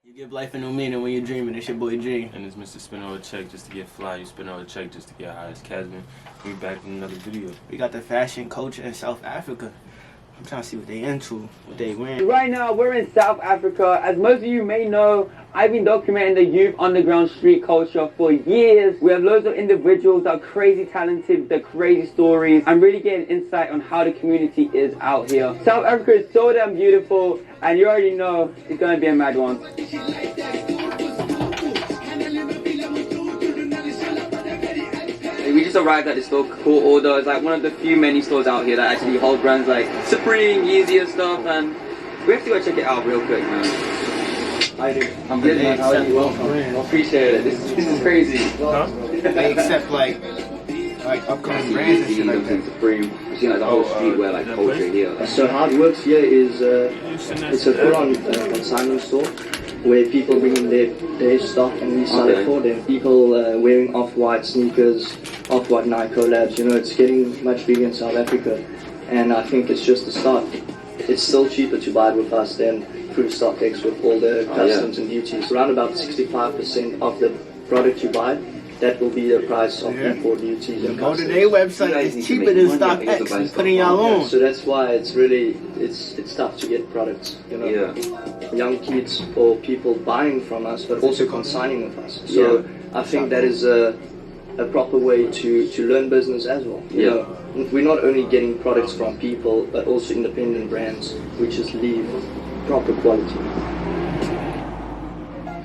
You give life a new meaning when you're dreaming. It's your boy G. And it's Mr. Spin over check just to get fly. You spin over check just to get high. It's Casman. We back in another video. We got the fashion culture in South Africa. I'm trying to see what they into, what they wearing. Right now, we're in South Africa. As most of you may know, I've been documenting the youth underground street culture for years. We have loads of individuals that are crazy talented, the crazy stories. I'm really getting insight on how the community is out here. South Africa is so damn beautiful, and you already know it's gonna be a mad one. We just arrived at this store called Order. It's like one of the few many stores out here that actually hold brands like Supreme, Yeezy and stuff, and we have to go check it out real quick, man. I do. I'm good, man. How are you? Welcome. I appreciate it. This is crazy. Huh? They accept like upcoming brands and shit like that. Supreme. You see like the whole streetwear like culture here. So how it works here is it's a full-on consignment store where people bring in their stock and we sell it for them. People wearing off-white sneakers, off-white Nike collabs, you know, it's getting much bigger in South Africa, and I think it's just the start. It's still cheaper to buy it with us than through StockX with all the customs and duties. Around about 65% of the product you buy, that will be the price of import duties and Go customs. to their website, it's cheaper than StockX and putting y'all on. So that's why it's really, it's tough to get products, you know. Young kids or people buying from us, but also consigning with us. So I think that is a proper way to learn business as well. You know, we're not only getting products from people, but also independent brands, which just leave proper quality.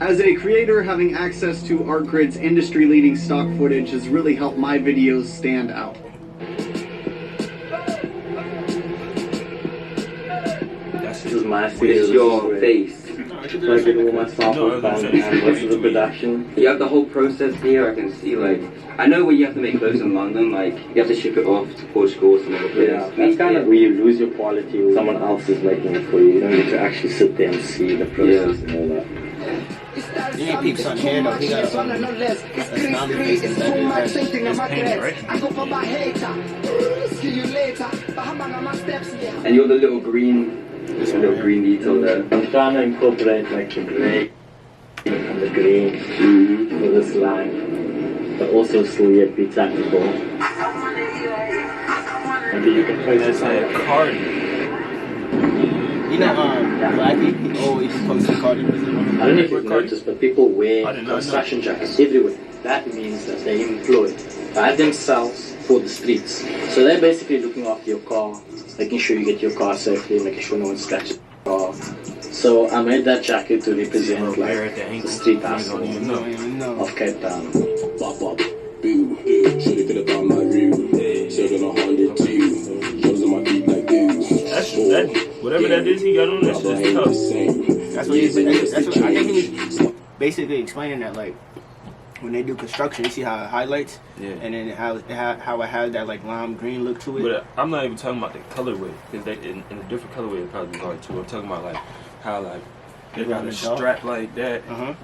As a creator, having access to ArtGrid's industry-leading stock footage has really helped my videos stand out. This is my face. It's your face. I get all my samples done and most of the production. You have the whole process here. I can see, like, I know when you have to make clothes in London, like, you have to ship it off to Portugal or some other place. Yeah, that's kind of where you lose your quality when someone else is making it for you. You don't get to actually sit there and see the process and all that. You ain't peep something here though. He got a nomination that is painted, right? And you're the little green detail there. I'm trying to incorporate like the grey and the green for this line, but also still yet be technical. Maybe you can place it a card. You know, Black people always post the Cardi music. I don't know if you've noticed, but people wear construction jackets everywhere. That means that they're employed by themselves for the streets. So they're basically looking after your car, making sure you get your car safely, making sure no one scratches your car. So I made that jacket to represent like the street hustle of Cape Town. Whatever that is he got on, that's just tough. That's what I think he was basically explaining that, like, when they do construction, you see how it highlights, and then how it has that like lime green look to it. But I'm not even talking about the colorway, because they in a different colorway it'd probably be hard too. I'm talking about like how like they got a strap like that.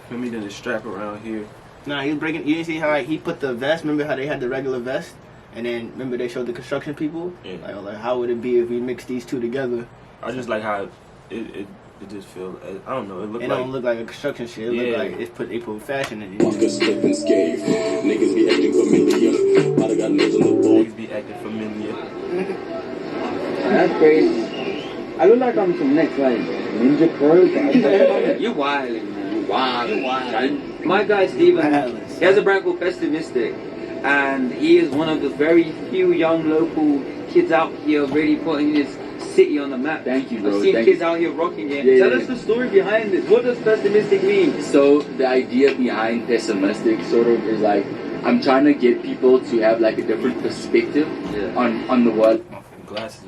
For me, then a strap around here. Nah, he was breaking. You didn't see how like, he put the vest. Remember how they had the regular vest, and then remember they showed the construction people. Like how would it be if we mix these two together? I just like how it just feels. I don't know. It don't look like a construction shit. It look like they put fashion in it. Niggas be acting familiar. Niggas be acting familiar. That's crazy. I look like I'm some next like Ninja Pro. You're wilding, man. You're wild. My guy Steven, he has a brand called Festivistic, and he is one of the very few young local kids out here really putting this city on the map. Thank you, bro. I've seen kids out here rocking it. Tell us the story behind it. What does pessimistic mean? So the idea behind pessimistic sort of is like I'm trying to get people to have like a different perspective on the world.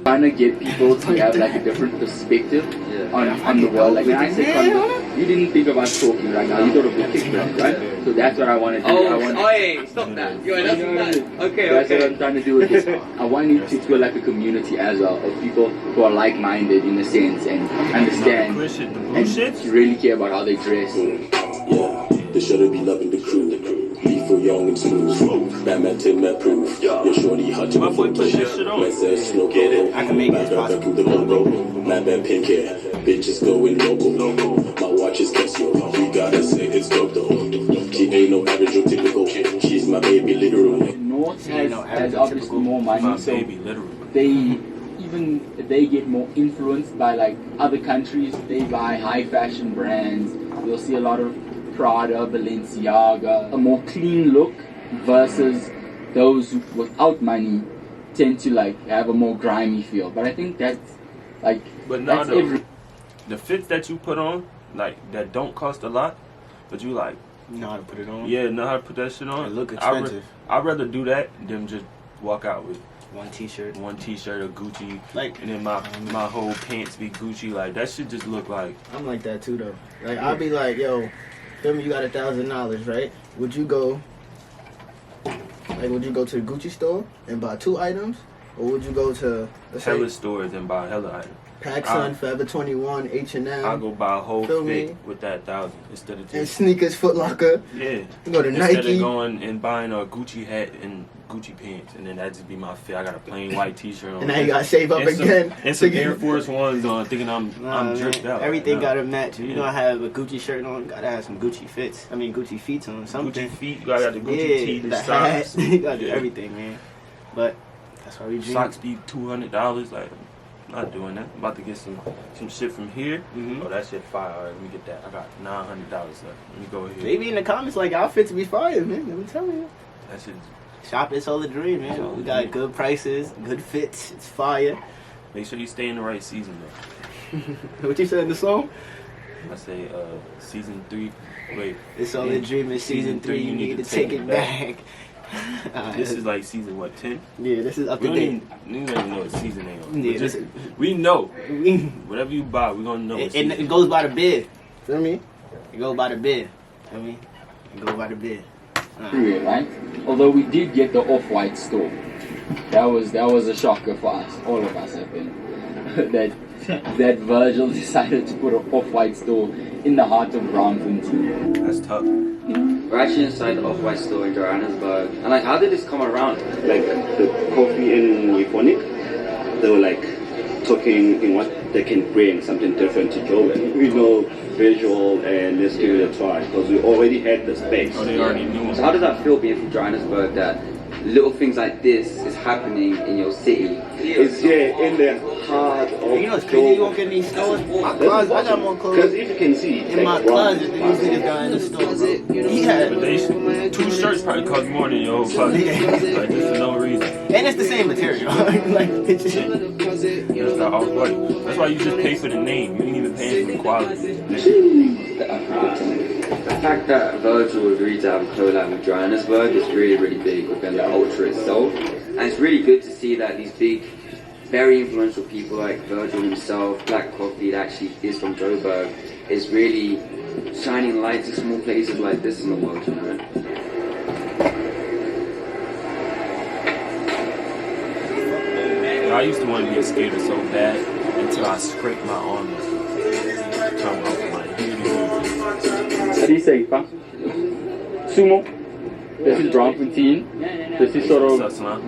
Trying to get people to have like a different perspective on the world. Like when I say you didn't think of us talking right now. You thought of the kickback, right? So that's what I want to do. Hey, stop that. That's okay. That's what I'm trying to do with this. I want it to feel like a community as well of people who are like-minded in a sense and understand and really care about how they dress. Yeah, they should be loving the crew. Lethal, young and smooth. Batman, Tim, Matt proof. Your shorty hot to the foot. Man says snow get it. I can make it possible. The logo. My bad pink hair. Bitches going local. My watch is Casio. money. My So baby, literally. they get more influenced by like other countries. They buy high fashion brands. You'll see a lot of Prada, Balenciaga, a more clean look versus those who, without money, tend to like have a more grimy feel. But I think that's like, but no, that's the fits that you put on, like that don't cost a lot, but you like know how to put it on. Yeah, know how to put that shit on. It look expensive. I'd rather do that than just walk out with one t-shirt or Gucci, like, and then my whole pants be Gucci. Like that shit just look like. I'm like that too though. Like I'll be like, yo, feel me? You got $1,000, right? Would you go to the Gucci store and buy 2 items, or would you go to hella stores and buy hella items? PacSun, Forever 21, H&M. I'll go buy a whole Feel fit me? with that 1,000 instead of just. And sneakers, Foot Locker. Yeah. You go to Instead Nike. of going and buying a Gucci hat and Gucci pants, and then that just be my fit. I got a plain white t-shirt on. And now you gotta save up and again. And some Air Force Ones on, thinking I'm dripped out. Everything gotta match. If you're gonna have a Gucci shirt on, you gotta have some Gucci fits. I mean Gucci feet on something. Gucci feet, you gotta have the Gucci tee, the socks. Hat. You gotta do everything, man. But that's why we dream. Socks be $200. Like, I'm not doing that. I'm about to get some shit from here. Oh, that shit fire. All right, let me get that. I got $900 left. Let me go here. Maybe in the comments like outfits be fire, man. Let me tell you. That shit. Shop is all the dream, man. We got good prices, good fits. It's fire. Make sure you stay in the right season though. What you said in the song? I say season 3. Wait. It's all a dream in season 3. You need to take it back. This is like season what, 10? Yeah, this is up We to don't date. even know what season they on. Yeah, Just, we know. Whatever you buy, we're gonna know. It goes by the bid. Feel me? It goes by the bid. Feel me? It goes by the bid. Right? Although we did get the Off-White store. That was a shocker for us, all of us, I think. that Virgil decided to put an Off-White store in the heart of Braamfontein. That's tough. We're actually inside the Off-White store in Johannesburg. And like, how did this come around? Like the coffee and Euphonic, they were like talking in what they can bring, something different to Joburg. We know visual and let's give it a try because we already had the space. Oh, they already knew. So how does that feel being from Johannesburg, that little things like this is happening in your city? It's in the heart of You know, it's crazy you won't get in these stores. My closet, I got more because clothes if you can see, in my closet than these niggas got in the store, bro. He had, But they 2 shirts probably cost more than your whole closet. Like, just for no reason. and it's the same material. Like, it's just, That's the Off-White. That's why you just pay for the name. You ain't even paying for the quality. The fact that Virgil agreed to have a collab with Johannesburg is really, really big within the culture itself. And it's really good to see that these big, very influential people like Virgil himself, Black Coffee, that actually is from Joburg, is really shining light to small places like this in the world, you know? I used to want to be a skater so bad until I scraped my arm. How do you say, Pa? Sumo. This is Braamfontein. This is sort of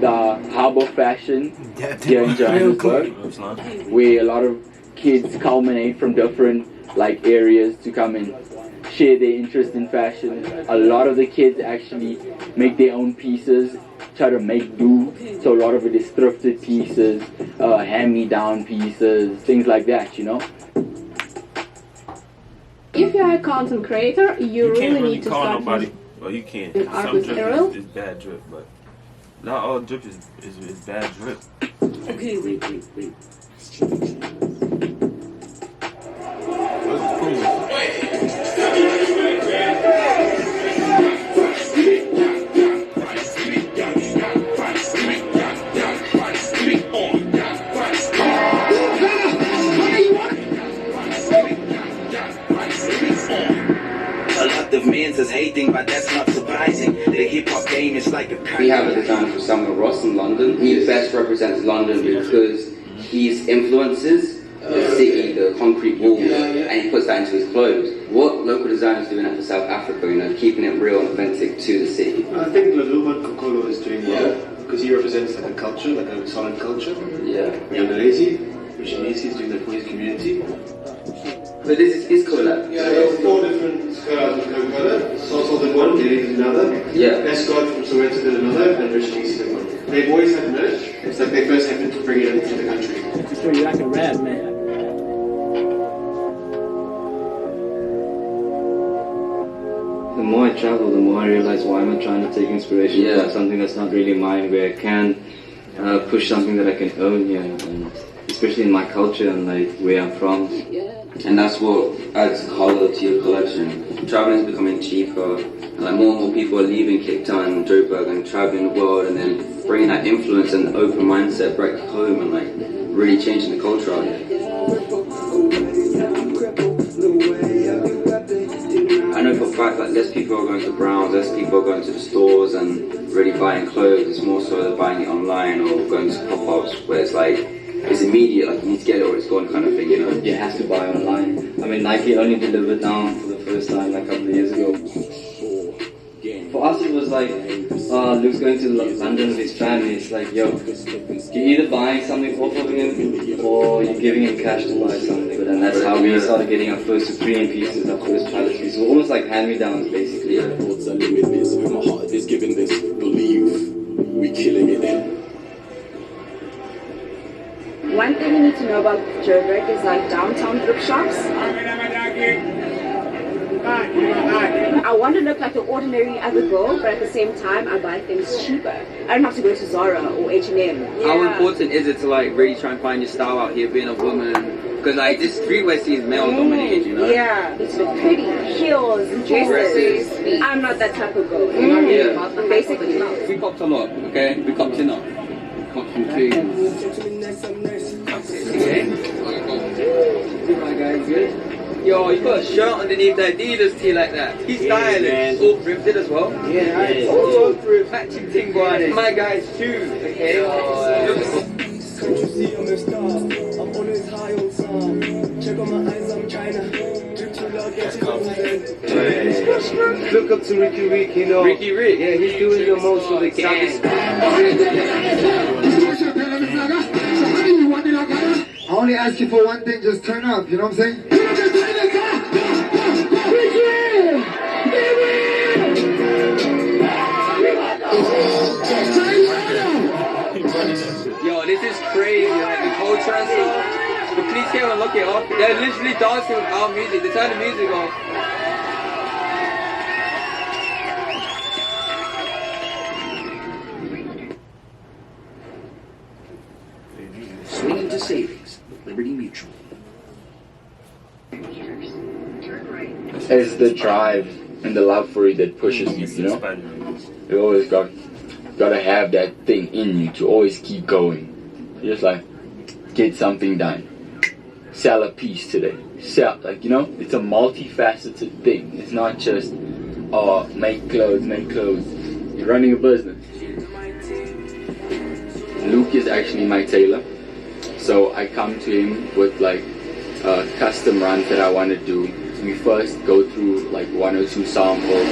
the hub of fashion here in Johannesburg, where a lot of kids culminate from different like areas to come and share their interest in fashion. A lot of the kids actually make their own pieces, try to make do. So a lot of it is thrifted pieces, hand-me-down pieces, things like that, you know. If you are a content creator, you really need to call start nobody. Well, you can't. with Some Argus drip Arrow. is bad drip, but not all drip is bad drip. Okay, wait. Is hating, but that's not surprising. The hip hop game is like a We have a designer for Samuel Ross in London. He best represents London because he influences the city, the concrete walls, and he puts that into his clothes. What local designers doing that for South Africa, you know, keeping it real and authentic to the city? I think Laluma Kokolo is doing well because he represents like a culture, like a solid culture. Yeah. Yamalezi, which means he's doing that for his community. So this is his collab. Yeah, there are 4 different Coca-Cola. Soto did one, Nelly did another. Yeah. Escort from Soweto did another, and Rich DC did one. They've always had merch. It's like they first happened to bring it into the country. So you're like a rap, man. The more I travel, the more I realize why am I trying to take inspiration from something that's not really mine, where I can push something that I can own here, and especially in my culture and like where I'm from. And that's what adds color to your collection. Traveling is becoming cheaper, and like more and more people are leaving Cape Town and Joburg and traveling the world, and then bringing that influence and open mindset back home and like really changing the culture out here. I know for a fact that less people are going to Browns, less people are going to the stores and really buying clothes. It's more so they're buying it online or going to pop-ups where it's like, it's immediate, like you need to get it or it's gone kind of thing, you know? You have to buy online. I mean, Nike only delivered now for the first time like a couple of years ago. For us it was like, Luke's going to London with his family. It's like, yo, you're either buying something off of him or you're giving him cash to buy something. And that's how we started getting our first Supreme pieces, our first pallet pieces. So almost like hand-me-downs basically. Yeah. Thoughts are limitless, my heart is giving this. Believe, we killing it. One thing you need to know about Joburg is like downtown thrift shops. I want to look like an ordinary other girl, but at the same time, I buy things cheaper. I don't have to go to Zara or H&M. How important is it to like really try and find your style out here, being a woman? Because like this streetwear scene is male dominated, you know? Yeah, it's pretty heels, dresses. I'm not that type of girl. You know what I mean? Basically, we popped a lot, okay? We copped enough. Copped some things. Alright guys, good? Yo, you got a shirt underneath that Adidas tee like that. He's stylish. All thrifted as well. Yeah, all thrift. Matching ting boy. My guy's shoes, okay? Can't you see I'm a star? I'm always high on song. Check on my eyes, I'm China. Drip too loud, get you. Look up to Ricky Rick, you know. Ricky Rick? Yeah, he's doing the most for the gang. I only ask you for one thing, just turn up, you know what I'm saying? Yo, this is crazy, like the culture and stuff. The police came and look it up. They're literally dancing with our music. They turn the music off. Swing into savings with Liberty Mutual. It's the drive and the love for it that pushes you, you know? You always gotta have that thing in you to always keep going. Just like, get something done. Sell a piece today. Sell, like, you know? It's a multifaceted thing. It's not just, oh, make clothes. You're running a business. Luke is actually my tailor. So I come to him with like custom runs that I want to do. We first go through like 1 or 2 samples,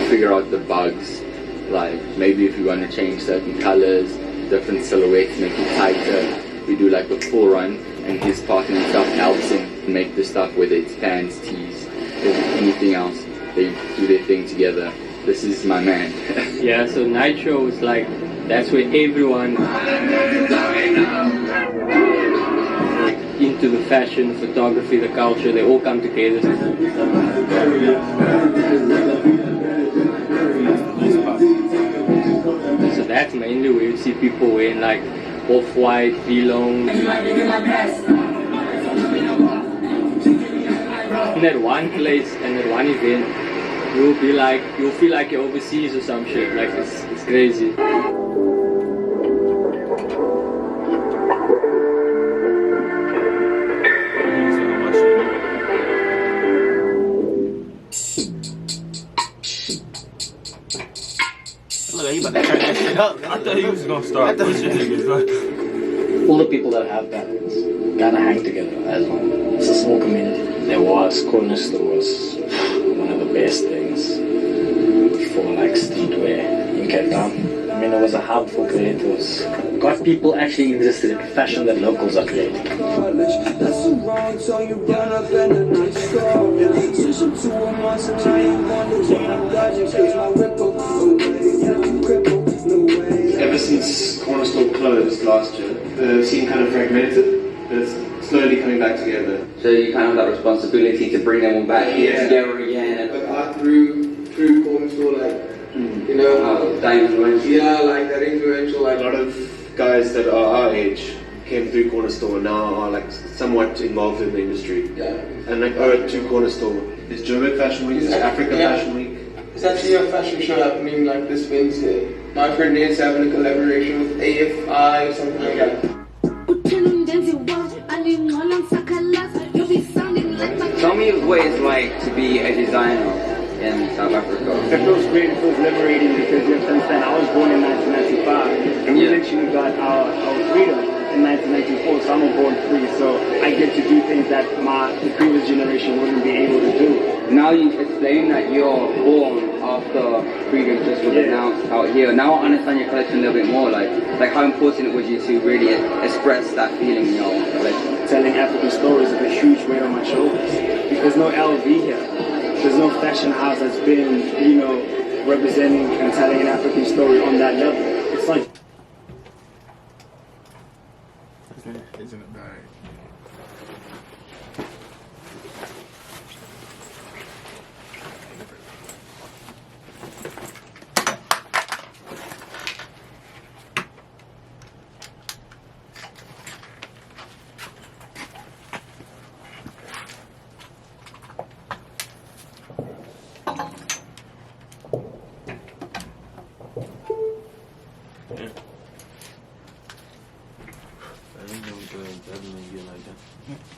figure out the bugs, like maybe if you want to change certain colors, different silhouettes, make it tighter. We do like a full run, and his partner and stuff helps him make the stuff, whether it's pants, tees, or anything else. They do their thing together. This is my man. Yeah, so Nitro is like, that's where everyone into the fashion, photography, the culture, they all come together. So that's mainly where you see people wearing like off-white, V-long. In that one place and at one event, you'll feel like you're overseas or some shit. Like it's crazy. I thought he was gonna start pushing niggas. All the people that have bands gotta hang together as one. It's a small community. There was corner stores, one of the best things for like streetwear in Cape Town. I mean, it was a hub for creators. Got people actually interested in fashion that locals are creating. wrong, so you run up and the night score. Switch them to a monster, now you wonder when I'm dodging, cause my ripple away, yeah, I'm crippled, no way. Ever since Corner Store closed last year, the scene kind of fragmented. It's slowly coming back together. So you kind of have that responsibility to bring them all back here together again. But I through Corner Store, like, you know, that influential. Yeah, like that influential. Like a lot of guys that are our age came through Corner Store and now are like somewhat involved in the industry. Yeah. And like to Corner Store. There's Joburg Fashion Week, there's Africa Fashion Week. It's actually a fashion show happening like this Wednesday. My friend is having a collaboration with AFI or something like that. Tell me what it's like to be a designer in South Africa. It feels great, it feels liberating because you have to understand, I was born in 1995 and we literally got our freedom in 1994, so I'm born free, so I get to do things that the previous generation wouldn't be able to do. Now you explain that you're born after freedom just was announced out here. Now I understand your collection a little bit more, like how important was you to really express that feeling in your collection? Telling African stories is a huge weight on my shoulders. There's no LV here. There's no fashion house that's been, you know, representing and telling an African story on that level. It's like... Isn't it bad?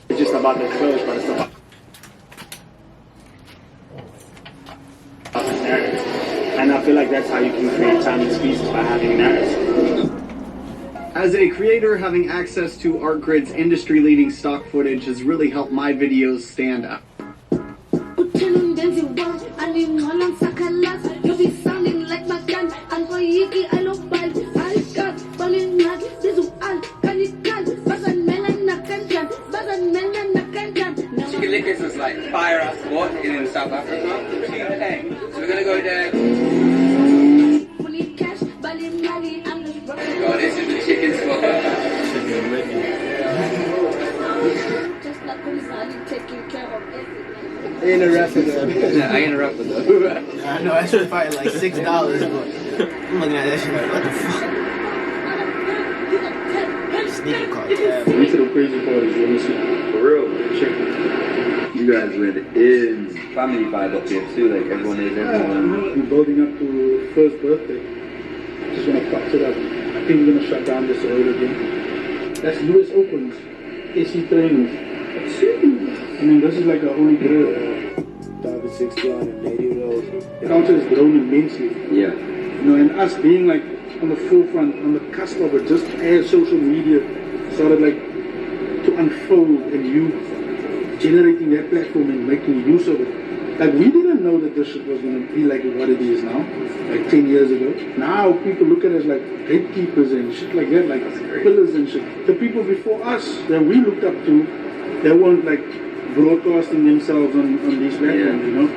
It's just about the clothes, but it's about the narrative. And I feel like that's how you can create timeless pieces, by having narrative. As a creator, having access to ArtGrid's industry-leading stock footage has really helped my videos stand out. Is like fire ass spot in South Africa. So we're gonna go there. God, this is the chicken spot. I ain't a rapper though. Yeah, I ain't a rapper though. I know, that shit probably like $6, but I'm looking at that shit like, what the fuck? Sneaker car. Went to the crazy parties, you know, for real. Check it. You guys went in. Family vibe up here too, like everyone is everyone. We're building up to first birthday. Just wanna fuck it up. I think we're gonna shut down this road again. That's US Opens, AC trainings. I mean, this is like a holy grail. 60 on a daily road. The culture has grown immensely. Yeah. You know, and us being like on the forefront, on the cusp of it, just as social media started like to unfold and you generating that platform and making use of it. Like we didn't know that this shit was gonna be like what it is now, like 10 years ago. Now people look at us like gatekeepers and shit like that, like pillars and shit. The people before us that we looked up to, they weren't like broadcasting themselves on these platforms, you know?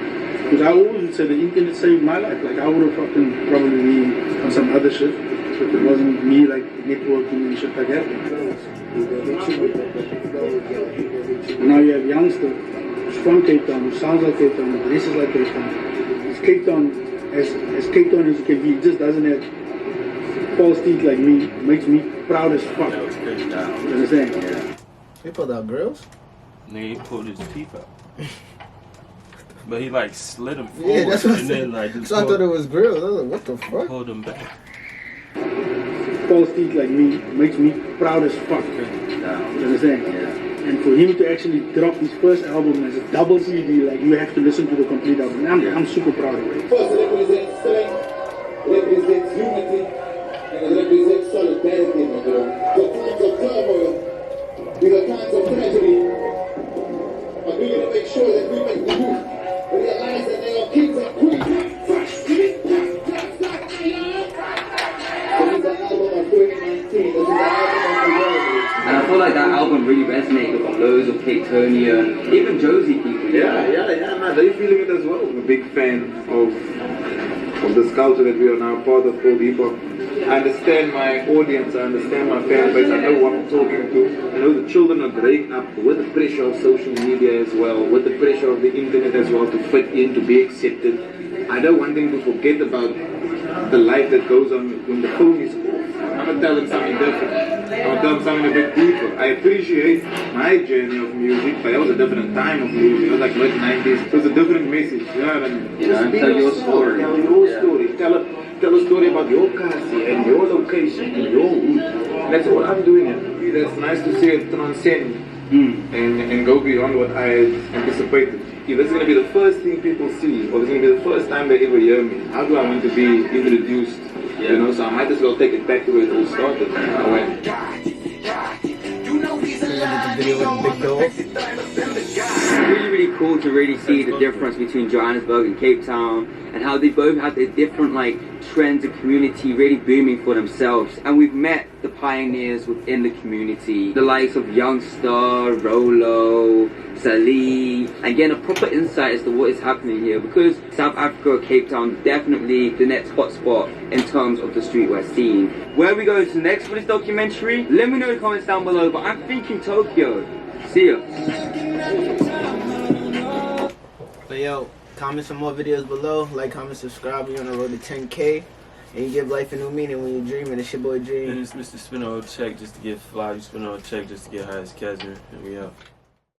Because I always would say the internet saved my life. Like I would have fucking probably been on some other shit if it wasn't me like networking and shit like that. Now you have youngster who's from Cape Town, who sounds like Cape Town, who dresses like Cape Town. It's Cape Town as Cape Town as you can be. He just doesn't have false teeth like me. Makes me proud as fuck. You understand? Yeah. They pulled out girls? Nigga, he pulled his teeth out. But he like slid him forward. Yeah, that's what and then like so I thought it was girls. I was like, what the fuck? Hold him back. False teeth like me makes me proud as fuck. You understand? Yeah. And for him to actually drop his first album as a double CD, like you have to listen to the complete album. I'm super proud of it. First represents strength, represents unity, and it represents solidarity, my girl. The times of turmoil, these are times of tragedy. But we need to make sure that we make the youth realize that they are kings and queens. And I feel like that album really resonated with loads of Cape Franconia, even Josie people. Yeah, man, they're feeling it as well. I'm a big fan of this culture that we are now part of called hip hop. I understand my audience, I understand my fan base, I know what I'm talking to. I know the children are growing up with the pressure of social media as well, with the pressure of the internet as well, to fit in, to be accepted. I don't want them to forget about the life that goes on when the phone is off. I'm gonna tell them something different. I'm gonna tell them something a bit deeper. I appreciate my journey of music, but it was a different time of music. It was like mid-90s. It was a different message. You know what I mean? Just be tell your yourself. story. Tell your story. Tell a story about your country and your location and your hood. That's all I'm doing. That's nice to see it transcend and go beyond what I had anticipated. If this is going to be the first thing people see, or this is going to be the first time they ever hear me, how do I want to be introduced? Yeah. You know, so I might as well take it back to where it all started. It's really cool to really see the difference between Johannesburg and Cape Town, and how they both have their different trends and community really booming for themselves. And we've met the pioneers within the community, the likes of Youngster, Rolo, Salih, and getting a proper insight as to what is happening here, because South Africa, Cape Town, definitely the next hotspot in terms of the streetwear scene. Where are we going to next for this documentary? Let me know in the comments down below, but I'm thinking Tokyo. See ya. But yo, comment some more videos below, like, comment, subscribe. We're on the road to 10K, and you give life a new meaning when you're dreaming. It's your boy Dream. And it's Mr. Spin on Check just to get fly. You spin on check just to get high as Casper, and we out.